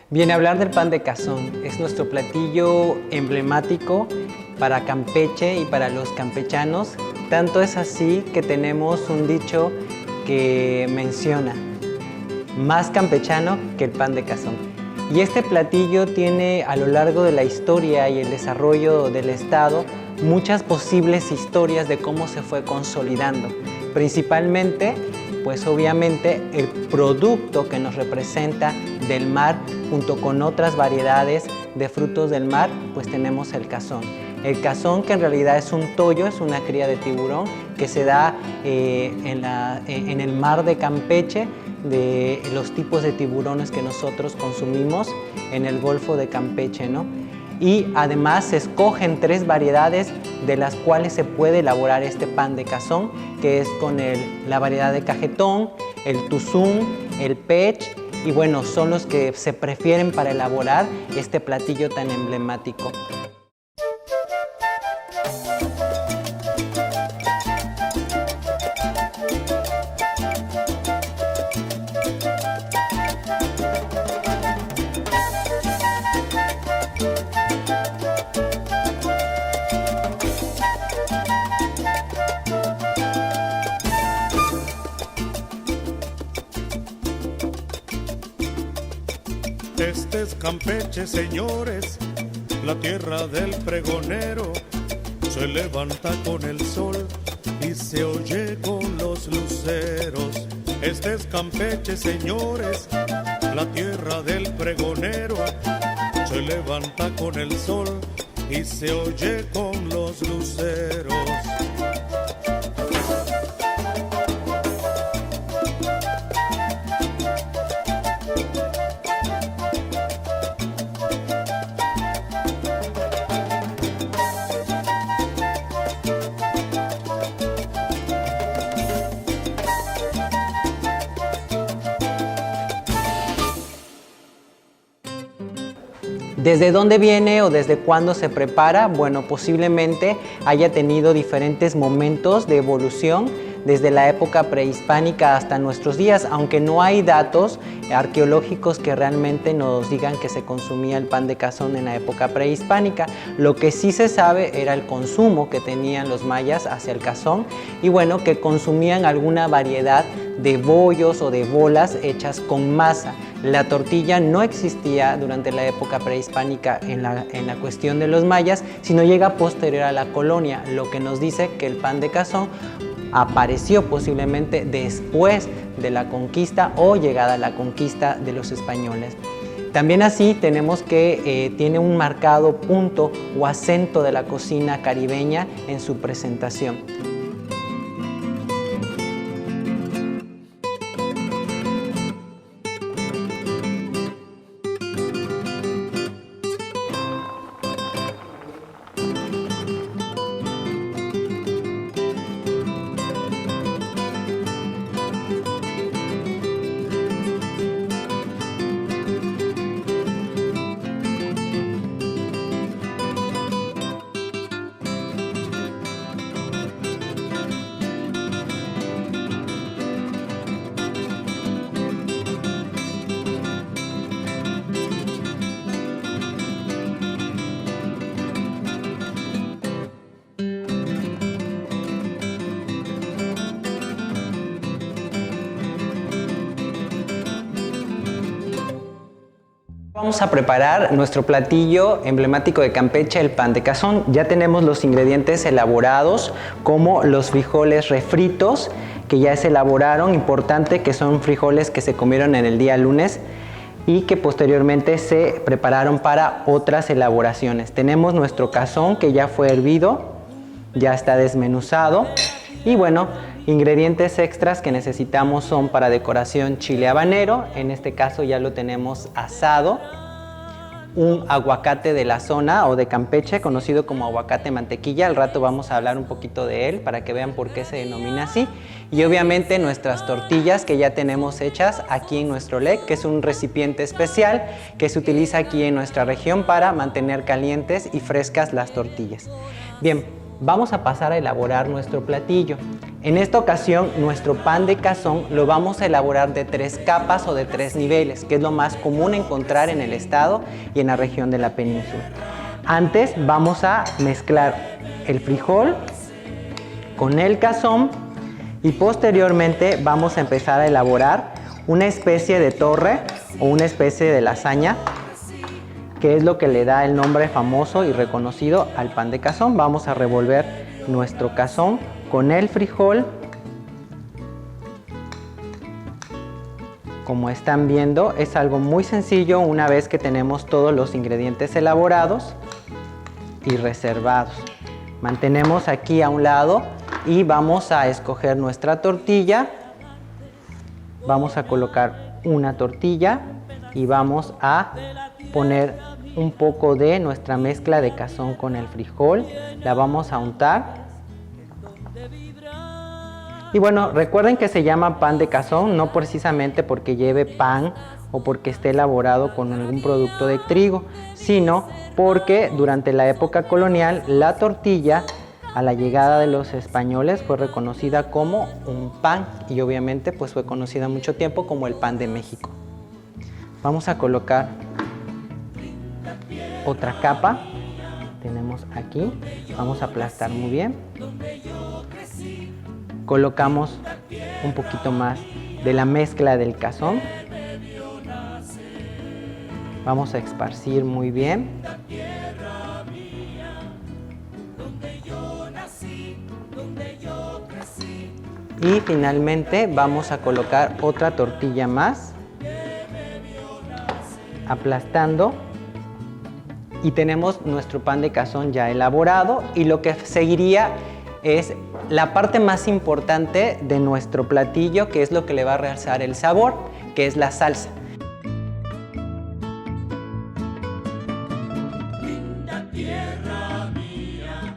Bien, hablar del pan de cazón es nuestro platillo emblemático para Campeche y para los campechanos. Tanto es así que tenemos un dicho que menciona: más campechano que el pan de cazón. Y este platillo tiene a lo largo de la historia y el desarrollo del estado muchas posibles historias de cómo se fue consolidando. Principalmente, pues obviamente el producto que nos representa del mar junto con otras variedades de frutos del mar, pues tenemos el cazón. El cazón, que en realidad es un toyo, es una cría de tiburón que se da en el mar de Campeche, de los tipos de tiburones que nosotros consumimos en el Golfo de Campeche, ¿no? Y además se escogen 3 variedades de las cuales se puede elaborar este pan de cazón, que es con la variedad de cajetón, el tuzún, el pech, y bueno, son los que se prefieren para elaborar este platillo tan emblemático. Este es Campeche, señores, la tierra del pregonero. Se levanta con el sol y se oye con los luceros. Este es Campeche, señores, la tierra del pregonero. Se levanta con el sol y se oye con los luceros. ¿Desde dónde viene o desde cuándo se prepara? Bueno, posiblemente haya tenido diferentes momentos de evolución desde la época prehispánica hasta nuestros días, aunque no hay datos arqueológicos que realmente nos digan que se consumía el pan de cazón en la época prehispánica. Lo que sí se sabe era el consumo que tenían los mayas hacia el cazón y bueno, que consumían alguna variedad de bollos o de bolas hechas con masa. La tortilla no existía durante la época prehispánica en la cuestión de los mayas, sino llega posterior a la colonia, lo que nos dice que el pan de cazón apareció posiblemente después de la conquista o llegada a la conquista de los españoles. También así tenemos que tiene un marcado punto o acento de la cocina caribeña en su presentación. Vamos a preparar nuestro platillo emblemático de Campeche, el pan de cazón. Ya tenemos los ingredientes elaborados, como los frijoles refritos, que ya se elaboraron, importante que son frijoles que se comieron en el día lunes y que posteriormente se prepararon para otras elaboraciones. Tenemos nuestro cazón que ya fue hervido, ya está desmenuzado y bueno, ingredientes extras que necesitamos son para decoración chile habanero, en este caso ya lo tenemos asado, un aguacate de la zona o de Campeche, conocido como aguacate mantequilla. Al rato vamos a hablar un poquito de él para que vean por qué se denomina así. Y obviamente nuestras tortillas que ya tenemos hechas aquí en nuestro LEC, que es un recipiente especial que se utiliza aquí en nuestra región para mantener calientes y frescas las tortillas. Bien, vamos a pasar a elaborar nuestro platillo. En esta ocasión, nuestro pan de cazón lo vamos a elaborar de 3 capas o de 3 niveles, que es lo más común encontrar en el estado y en la región de la península. Antes vamos a mezclar el frijol con el cazón y posteriormente vamos a empezar a elaborar una especie de torre o una especie de lasaña, que es lo que le da el nombre famoso y reconocido al pan de cazón. Vamos a revolver nuestro cazón con el frijol. Como están viendo, es algo muy sencillo una vez que tenemos todos los ingredientes elaborados y reservados. Mantenemos aquí a un lado y vamos a escoger nuestra tortilla. Vamos a colocar una tortilla y vamos a poner un poco de nuestra mezcla de cazón con el frijol. La vamos a untar. Y bueno, recuerden que se llama pan de cazón no precisamente porque lleve pan o porque esté elaborado con algún producto de trigo, sino porque durante la época colonial la tortilla, a la llegada de los españoles, fue reconocida como un pan y obviamente pues fue conocida mucho tiempo como el pan de México. Vamos a colocar otra capa. Tenemos aquí, vamos a aplastar muy bien. Colocamos un poquito más de la mezcla del cazón. Vamos a esparcir muy bien. Y finalmente vamos a colocar otra tortilla más, aplastando. Y tenemos nuestro pan de cazón ya elaborado, y lo que seguiría es la parte más importante de nuestro platillo, que es lo que le va a realzar el sabor, que es la salsa. Linda tierra mía,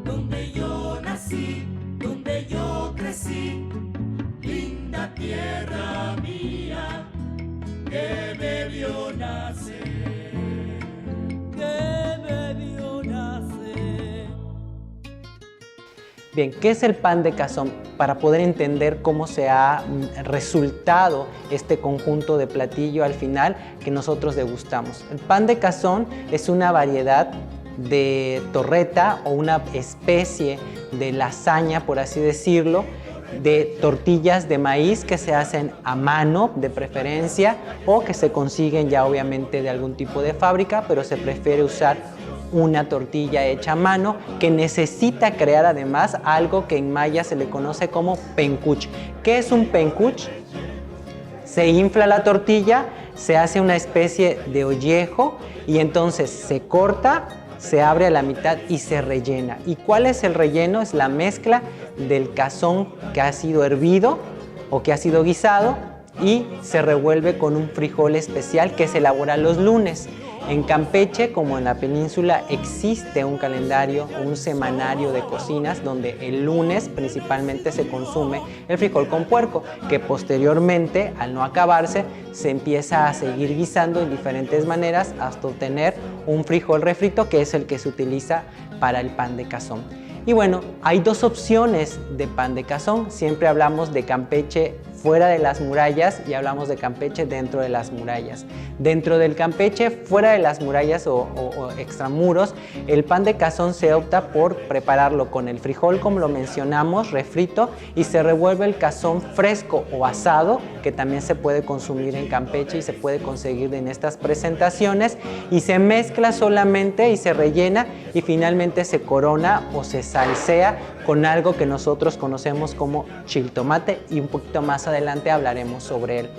donde yo nací, donde yo crecí. Linda tierra mía, que me vio nacer. Bien, ¿qué es el pan de cazón? Para poder entender cómo se ha resultado este conjunto de platillo al final que nosotros degustamos. El pan de cazón es una variedad de torreta o una especie de lasaña, por así decirlo, de tortillas de maíz que se hacen a mano de preferencia o que se consiguen ya obviamente de algún tipo de fábrica, pero se prefiere usar una tortilla hecha a mano que necesita crear además algo que en maya se le conoce como pencuch. ¿Qué es un pencuch? Se infla la tortilla, se hace una especie de ollejo y entonces se corta, se abre a la mitad y se rellena. ¿Y cuál es el relleno? Es la mezcla del cazón que ha sido hervido o que ha sido guisado y se revuelve con un frijol especial que se elabora los lunes. En Campeche, como en la península, existe un calendario, un semanario de cocinas donde el lunes principalmente se consume el frijol con puerco, que posteriormente, al no acabarse, se empieza a seguir guisando en diferentes maneras hasta obtener un frijol refrito, que es el que se utiliza para el pan de cazón. Y bueno, hay dos opciones de pan de cazón. Siempre hablamos de Campeche fuera de las murallas y hablamos de Campeche dentro de las murallas. Dentro del Campeche, fuera de las murallas o extramuros, el pan de cazón se opta por prepararlo con el frijol, como lo mencionamos, refrito, y se revuelve el cazón fresco o asado, que también se puede consumir en Campeche y se puede conseguir en estas presentaciones, y se mezcla solamente y se rellena y finalmente se corona o se salsea con algo que nosotros conocemos como chiltomate, y un poquito más adelante hablaremos sobre él.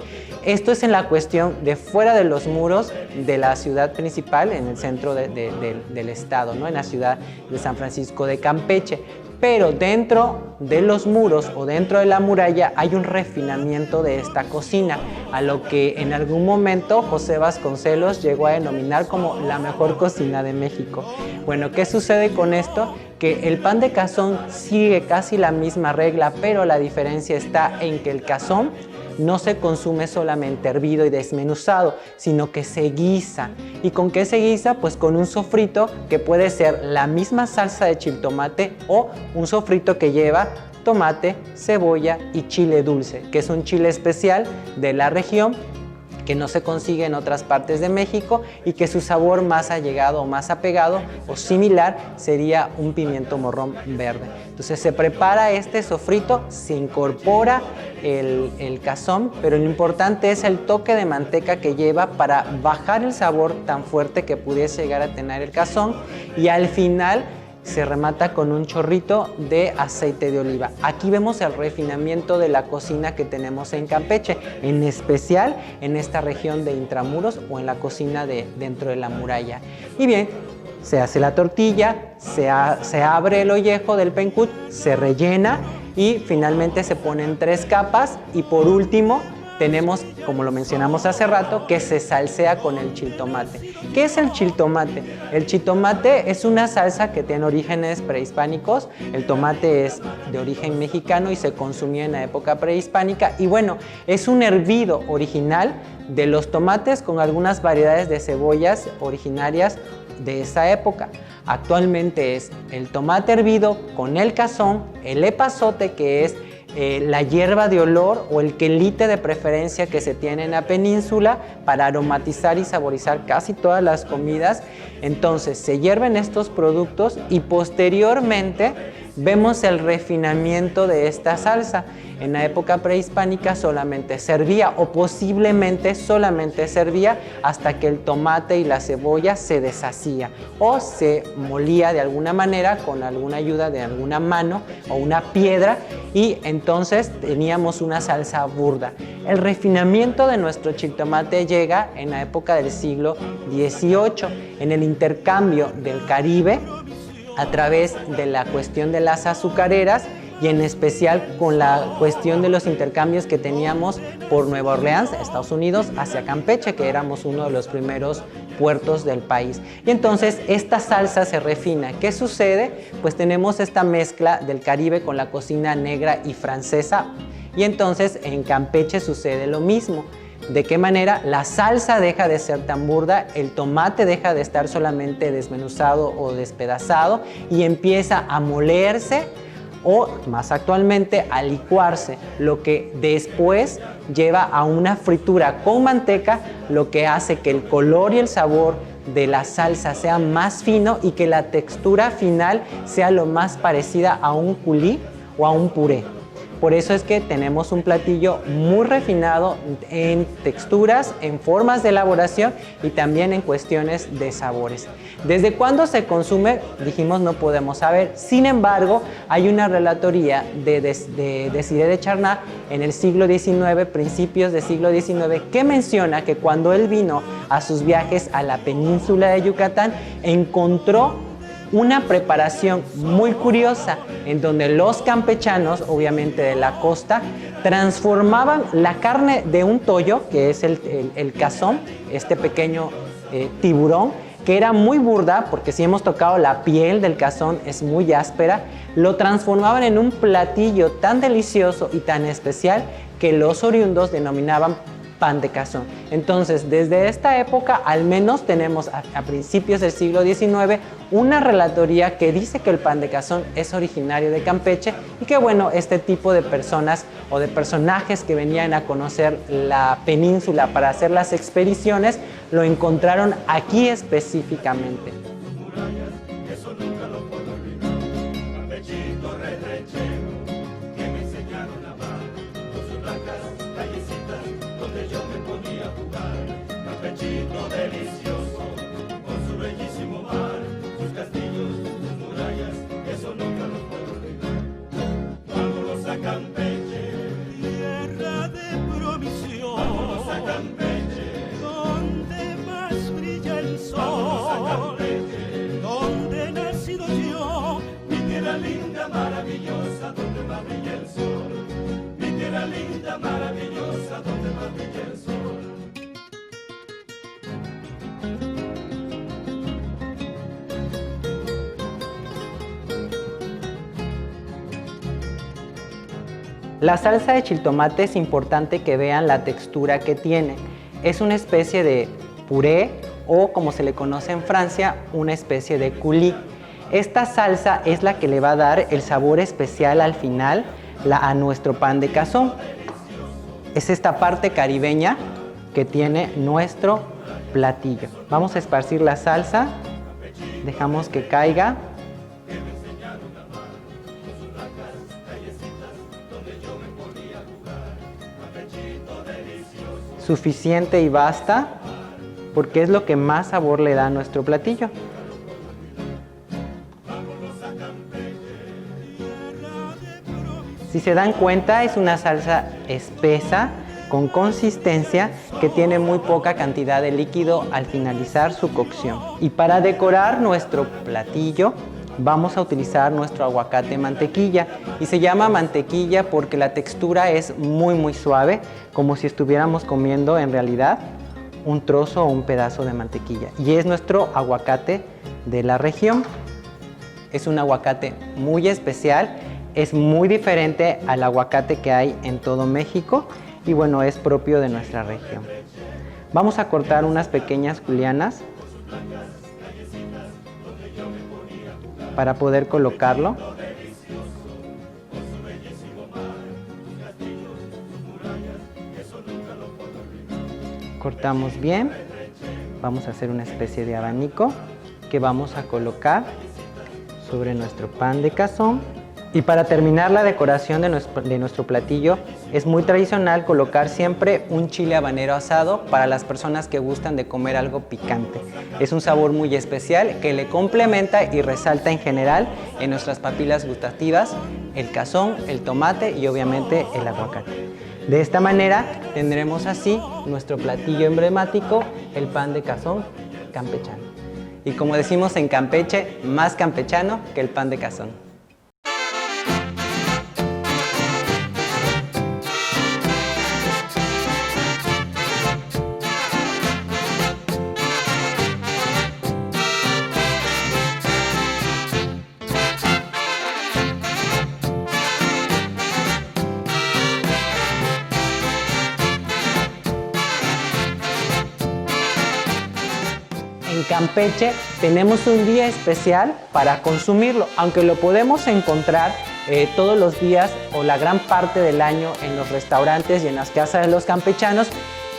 Esto es en la cuestión de fuera de los muros de la ciudad principal, en el centro del estado, ¿no? En la ciudad de San Francisco de Campeche. Pero dentro de los muros o dentro de la muralla hay un refinamiento de esta cocina, a lo que en algún momento José Vasconcelos llegó a denominar como la mejor cocina de México. Bueno, ¿qué sucede con esto? Que el pan de cazón sigue casi la misma regla, pero la diferencia está en que el cazón no se consume solamente hervido y desmenuzado, sino que se guisa. ¿Y con qué se guisa? Pues con un sofrito que puede ser la misma salsa de chiltomate o un sofrito que lleva tomate, cebolla y chile dulce, que es un chile especial de la región que no se consigue en otras partes de México y que su sabor más allegado o más apegado o similar sería un pimiento morrón verde. Entonces se prepara este sofrito, se incorpora el cazón, pero lo importante es el toque de manteca que lleva para bajar el sabor tan fuerte que pudiese llegar a tener el cazón, y al final se remata con un chorrito de aceite de oliva. Aquí vemos el refinamiento de la cocina que tenemos en Campeche, en especial en esta región de Intramuros o en la cocina dentro de la muralla. Y bien, se hace la tortilla, se abre el ollejo del pencút, se rellena y finalmente se ponen 3 capas, y por último tenemos, como lo mencionamos hace rato, que se salsea con el chiltomate. ¿Qué es el chiltomate? El chiltomate es una salsa que tiene orígenes prehispánicos. El tomate es de origen mexicano y se consumía en la época prehispánica. Y bueno, es un hervido original de los tomates con algunas variedades de cebollas originarias de esa época. Actualmente es el tomate hervido con el cazón, el epazote, que es la hierba de olor o el quelite de preferencia que se tiene en la península para aromatizar y saborizar casi todas las comidas. Entonces se hierven estos productos y posteriormente vemos el refinamiento de esta salsa. En la época prehispánica solamente servía, o posiblemente solamente servía, hasta que el tomate y la cebolla se deshacía o se molía de alguna manera con alguna ayuda de alguna mano o una piedra, y entonces teníamos una salsa burda. El refinamiento de nuestro chiltomate llega en la época del siglo XVIII, en el intercambio del Caribe a través de la cuestión de las azucareras, y en especial con la cuestión de los intercambios que teníamos por Nueva Orleans, Estados Unidos, hacia Campeche, que éramos uno de los primeros puertos del país. Y entonces esta salsa se refina. ¿Qué sucede? Pues tenemos esta mezcla del Caribe con la cocina negra y francesa, y entonces en Campeche sucede lo mismo. ¿De qué manera? La salsa deja de ser tan burda, el tomate deja de estar solamente desmenuzado o despedazado y empieza a molerse, o más actualmente a licuarse, lo que después lleva a una fritura con manteca, lo que hace que el color y el sabor de la salsa sea más fino y que la textura final sea lo más parecida a un coulis o a un puré. Por eso es que tenemos un platillo muy refinado en texturas, en formas de elaboración y también en cuestiones de sabores. ¿Desde cuándo se consume? Dijimos, no podemos saber. Sin embargo, hay una relatoría de Desiré de Charnat en el siglo XIX, principios del siglo XIX, que menciona que cuando él vino a sus viajes a la península de Yucatán, encontró una preparación muy curiosa en donde los campechanos, obviamente de la costa, transformaban la carne de un toyo, que es el cazón, este pequeño tiburón, que era muy burda, porque si hemos tocado la piel del cazón es muy áspera, lo transformaban en un platillo tan delicioso y tan especial que los oriundos denominaban pan de cazón. Entonces, desde esta época, al menos tenemos a principios del siglo XIX, una relatoría que dice que el pan de cazón es originario de Campeche y que, bueno, este tipo de personas o de personajes que venían a conocer la península para hacer las expediciones, lo encontraron aquí específicamente. Campechito delicioso, con su bellísimo mar, sus castillos, sus murallas, eso nunca los puedo olvidar. Vámonos a Campeche, tierra de promisión. Vámonos a Campeche, donde más brilla el sol. Vámonos a Campeche. La salsa de chiltomate es importante que vean la textura que tiene. Es una especie de puré o, como se le conoce en Francia, una especie de coulis. Esta salsa es la que le va a dar el sabor especial al final a nuestro pan de cazón. Es esta parte caribeña que tiene nuestro platillo. Vamos a esparcir la salsa, dejamos que caiga. Suficiente y basta, porque es lo que más sabor le da a nuestro platillo. Si se dan cuenta, es una salsa espesa, con consistencia, que tiene muy poca cantidad de líquido al finalizar su cocción. Y para decorar nuestro platillo, vamos a utilizar nuestro aguacate mantequilla. Y se llama mantequilla porque la textura es muy suave, como si estuviéramos comiendo en realidad un trozo o un pedazo de mantequilla. Y es nuestro aguacate de la región. Es un aguacate muy especial, es muy diferente al aguacate que hay en todo México y bueno, es propio de nuestra región. Vamos a cortar unas pequeñas julianas para poder colocarlo. Cortamos bien, vamos a hacer una especie de abanico que vamos a colocar sobre nuestro pan de cazón. Y para terminar la decoración de nuestro platillo, es muy tradicional colocar siempre un chile habanero asado para las personas que gustan de comer algo picante. Es un sabor muy especial que le complementa y resalta en general en nuestras papilas gustativas el cazón, el tomate y obviamente el aguacate. De esta manera tendremos así nuestro platillo emblemático, el pan de cazón campechano. Y como decimos en Campeche, más campechano que el pan de cazón. En Campeche tenemos un día especial para consumirlo, aunque lo podemos encontrar todos los días o la gran parte del año en los restaurantes y en las casas de los campechanos.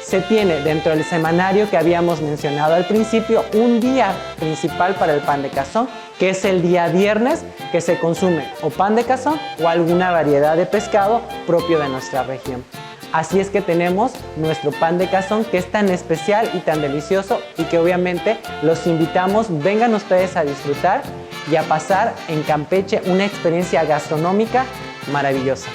Se tiene dentro del semanario que habíamos mencionado al principio un día principal para el pan de cazón, que es el día viernes, que se consume o pan de cazón o alguna variedad de pescado propio de nuestra región. Así es que tenemos nuestro pan de cazón, que es tan especial y tan delicioso y que obviamente los invitamos, vengan ustedes a disfrutar y a pasar en Campeche una experiencia gastronómica maravillosa.